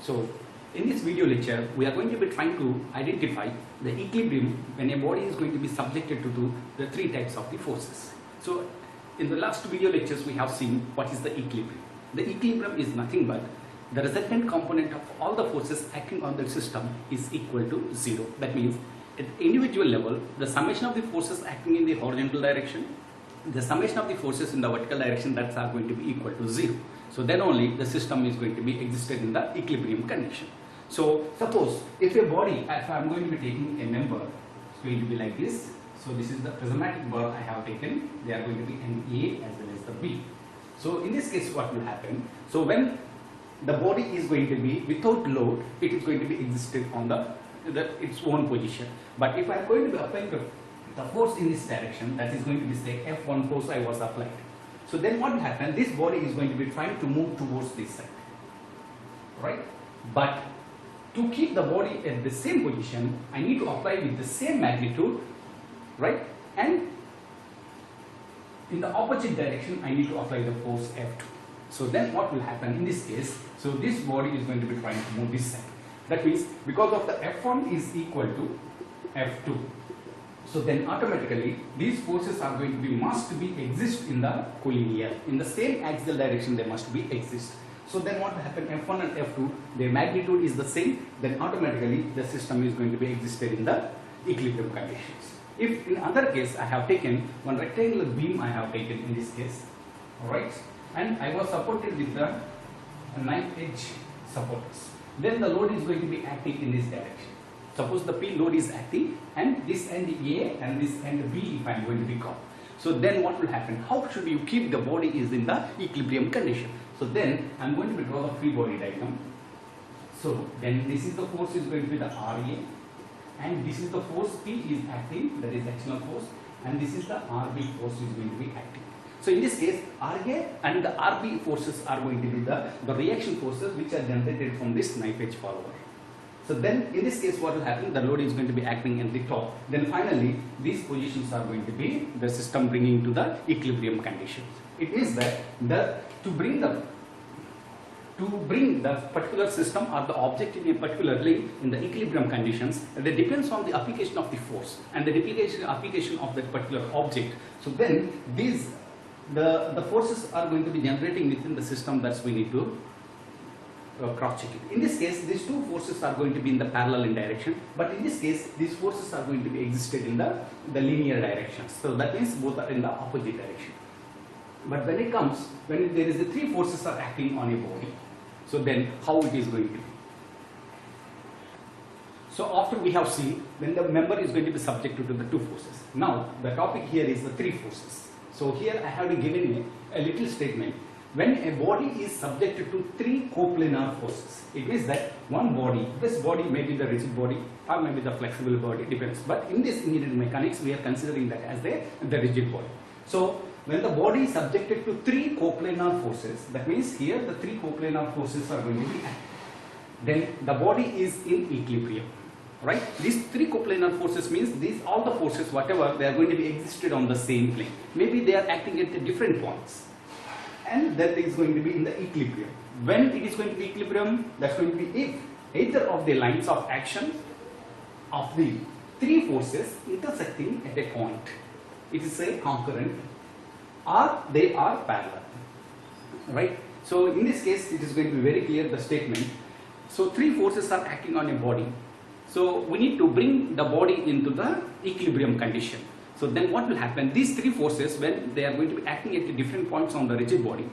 So in this video lecture, we are going to be trying to identify the equilibrium when a body is going to be subjected to the three types of the forces. So in the last video lectures, we have seen what is the equilibrium. The equilibrium is nothing but the resultant component of all the forces acting on the system is equal to 0. That means at individual level, the summation of the forces acting in the horizontal direction, the summation of the forces in the vertical direction, that's are going to be equal to 0. So then only the system is going to be existed in the equilibrium condition. So suppose if a body, if I am going to be taking a member, it's going to be like this. So this is the prismatic bar I have taken. They are going to be an A as well as the B. So in this case, what will happen? So when the body is going to be without load, it is going to be existed on its own position. But if I am going to be applying the force in this direction, that is going to be say F1 force I was applied. So then what will happen? This body is going to be trying to move towards this side, right? But to keep the body at the same position, I need to apply with the same magnitude, right? And in the opposite direction, I need to apply the force F2. So then what will happen in this case? So this body is going to be trying to move this side. That means because of the F1 is equal to F2. So then automatically these forces are going to be must be exist in the collinear, in the same axial direction they must be exist. So then what will happen? F1 and F2, their magnitude is the same, then automatically the system is going to be existed in the equilibrium conditions. If in other case I have taken one rectangular beam, I have taken in this case, alright, and I was supported with the knife edge supporters, then the load is going to be acting in this direction. Suppose the P load is acting and this end A and this end B if I am going to be caught. So then what will happen? How should you keep the body is in the equilibrium condition? So then I am going to draw the free body diagram. So then this is the force is going to be the RA, and this is the force P is acting, that is external force, and this is the RB force is going to be acting. So in this case, RA and the RB forces are going to be the reaction forces which are generated from this knife edge follower. So then in this case what will happen? The load is going to be acting at the top. Then finally these positions are going to be the system bringing to the equilibrium conditions. It means that to bring the particular system or the object in a particularly in the equilibrium conditions, that depends on the application of the force and the application of that particular object. So then the forces are going to be generating within the system, that we need to cross check it. In this case, these two forces are going to be in the parallel in direction, but in this case, these forces are going to be existed in the linear directions. So that means both are in the opposite direction. But when there is the three forces are acting on a body, so then how it is going to be? So after we have seen when the member is going to be subjected to the two forces. Now the topic here is the three forces. So here I have given a little statement. When a body is subjected to three coplanar forces, it means that one body, this body may be the rigid body or maybe the flexible body, depends. But in this engineering mechanics, we are considering that as the rigid body. So when the body is subjected to three coplanar forces, that means here the three coplanar forces are going to be active. Then the body is in equilibrium, right? These three coplanar forces means all the forces, whatever, they are going to be existed on the same plane. Maybe they are acting at the different points, and that is going to be in the equilibrium. When it is going to be equilibrium, that's going to be if either of the lines of action of the three forces intersecting at a point, it is a concurrent, or they are parallel, right? So in this case, it is going to be very clear the statement. So three forces are acting on a body. So we need to bring the body into the equilibrium condition. So then what will happen? These three forces, when they are going to be acting at the different points on the rigid body,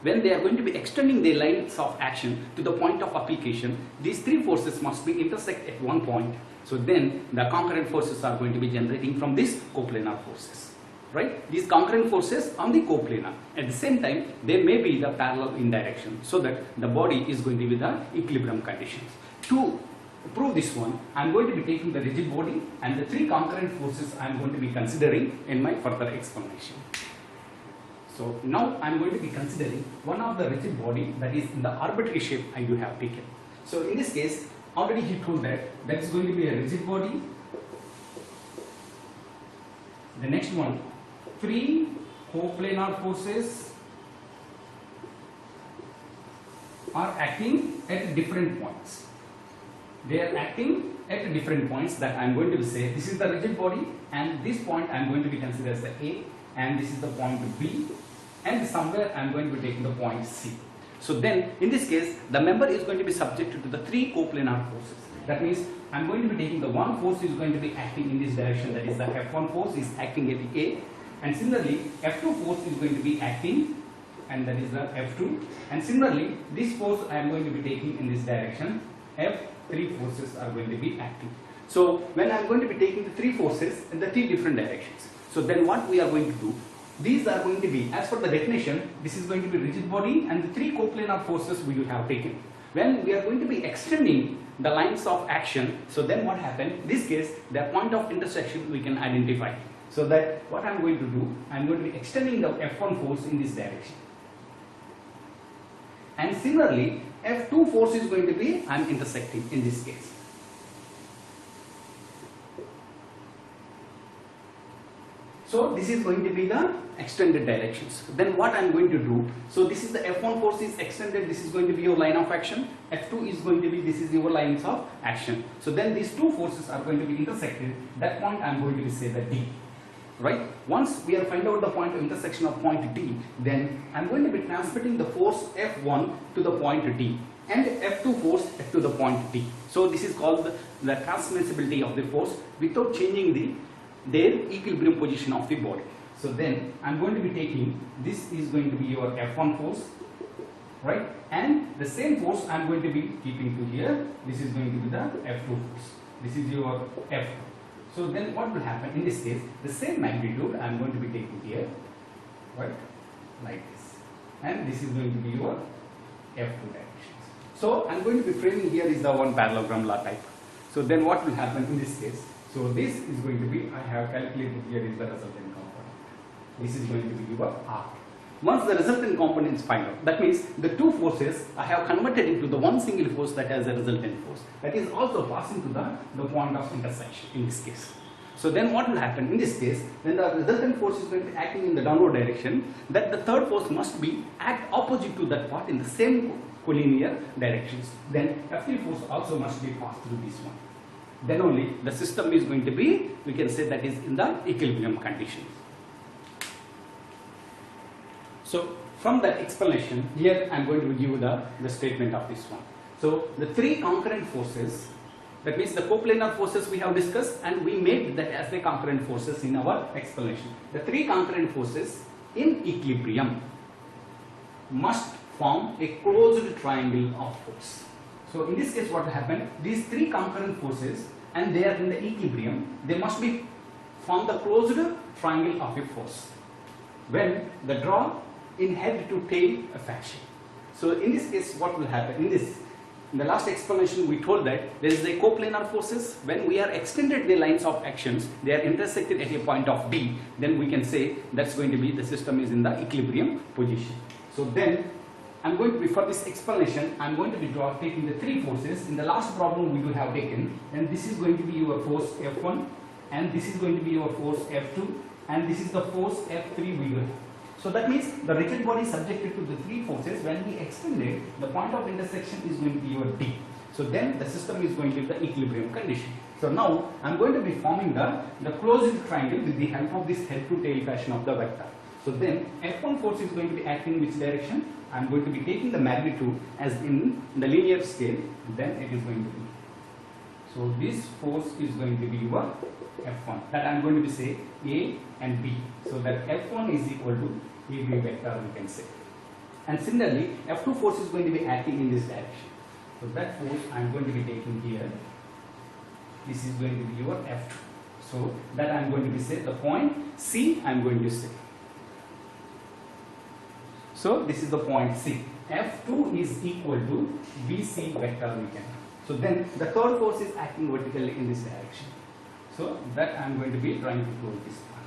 when they are going to be extending their lines of action to the point of application, these three forces must be intersect at one point. So then the concurrent forces are going to be generating from these coplanar forces, right? These concurrent forces on the coplanar. At the same time, they may be the parallel in direction, so that the body is going to be the equilibrium conditions. To prove this one, I am going to be taking the rigid body and the three concurrent forces I am going to be considering in my further explanation. So now I am going to be considering one of the rigid body that is in the arbitrary shape I do have taken. So in this case, already he told that is going to be a rigid body. The next one, three coplanar forces are acting at different points. They are acting at different points that I am going to say this is the rigid body, and this point I am going to be considered as the A, and this is the point B, and somewhere I am going to be taking the point C. So then in this case the member is going to be subjected to the three coplanar forces. That means I am going to be taking the one force is going to be acting in this direction, that is the F1 force is acting at the A, and similarly F2 force is going to be acting, and that is the F2, and similarly this force I am going to be taking in this direction, F3 forces are going to be acting. So when I am going to be taking the three forces in the three different directions, so then what we are going to do, these are going to be, as per the definition, this is going to be rigid body and the three coplanar forces we have taken. When we are going to be extending the lines of action, so then what happened, in this case the point of intersection we can identify. So that what I am going to do, I am going to be extending the F1 force in this direction. And similarly F2 force is going to be, I am intersecting in this case. So this is going to be the extended directions. Then what I am going to do, so this is the F1 force is extended, this is going to be your line of action, F2 is going to be, this is your lines of action. So then these two forces are going to be intersected, that point I am going to be say the D. Right? Once we are find out the point of intersection of point D, then I am going to be transmitting the force F1 to the point D and F2 force to the point D. So this is called the transmissibility of the force without changing their equilibrium position of the body. So then I am going to be taking, this is going to be your F1 force, right, and the same force I am going to be keeping to here, this is going to be the F2 force, this is your F2. So then what will happen in this case, the same magnitude I am going to be taking here, right, like this, and this is going to be your F2 directions. So I am going to be framing here is the one parallelogram law type. So then what will happen in this case, so this is going to be, I have calculated here is the resultant component. This is going to be your R. Once the resultant component is find out, that means the two forces I have converted into the one single force that has a resultant force. That is also passing to the point of intersection in this case. So then what will happen in this case, when the resultant force is going to be acting in the downward direction, that the third force must be act opposite to that part in the same collinear directions. Then F3 force also must be passed through this one. Then only the system is going to be, we can say that is in the equilibrium condition. So from that explanation, here I am going to give you the statement of this one. So the three concurrent forces, that means the coplanar forces we have discussed and we made that as the concurrent forces in our explanation. The three concurrent forces in equilibrium must form a closed triangle of force. So in this case what will happen, these three concurrent forces and they are in the equilibrium, they must be form the closed triangle of a force when the draw in head to tail fashion. So in this case what will happen, in the last explanation we told that there is a coplanar forces, when we are extended the lines of actions, they are intersected at a point of D, then we can say that's going to be the system is in the equilibrium position. So then I'm going to be, for this explanation, I'm going to be taking the three forces. In the last problem we will have taken, and this is going to be your force F1, and this is going to be your force F2, and this is the force F3 we will have. So that means the rigid body is subjected to the three forces. When we extend it, the point of intersection is going to be your D. So then the system is going to be the equilibrium condition. So now I'm going to be forming the closed triangle with the help of this head to tail fashion of the vector. So then F1 force is going to be acting in which direction? I am going to be taking the magnitude as in the linear scale, then it is going to be. So this force is going to be your F1, that I am going to be say A and B. So that F1 is equal to AB vector we can say. And similarly F2 force is going to be acting in this direction. So that force I am going to be taking here. This is going to be your F2. So that I am going to be say the point C I am going to say. So this is the point C. F2 is equal to BC vector we can. So then the third force is acting vertically in this direction. So that I am going to be trying to close this part.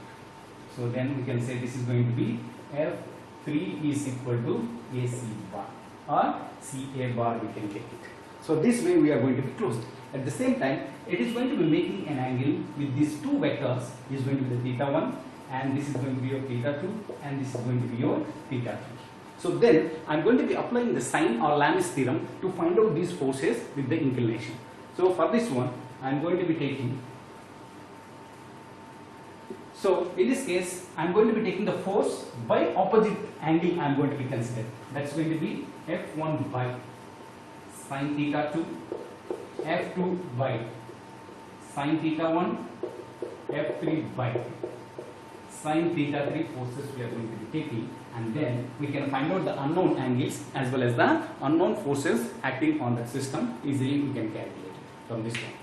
So then we can say this is going to be F3 is equal to AC bar or CA bar we can take it. So this way we are going to be closed. At the same time, it is going to be making an angle with these two vectors. Is going to be the theta 1 and this is going to be your theta 2 and this is going to be your theta 3. So then I'm going to be applying the sine or Lamis theorem to find out these forces with the inclination. So for this one, I'm going to be taking, so in this case, I'm going to be taking the force by opposite angle I'm going to be considering. That's going to be F1 by sine theta 2, F2 by sine theta 1, F3 by sine theta 3 forces we are going to be taking, and then we can find out the unknown angles as well as the unknown forces acting on the system. Easily we can calculate from this one.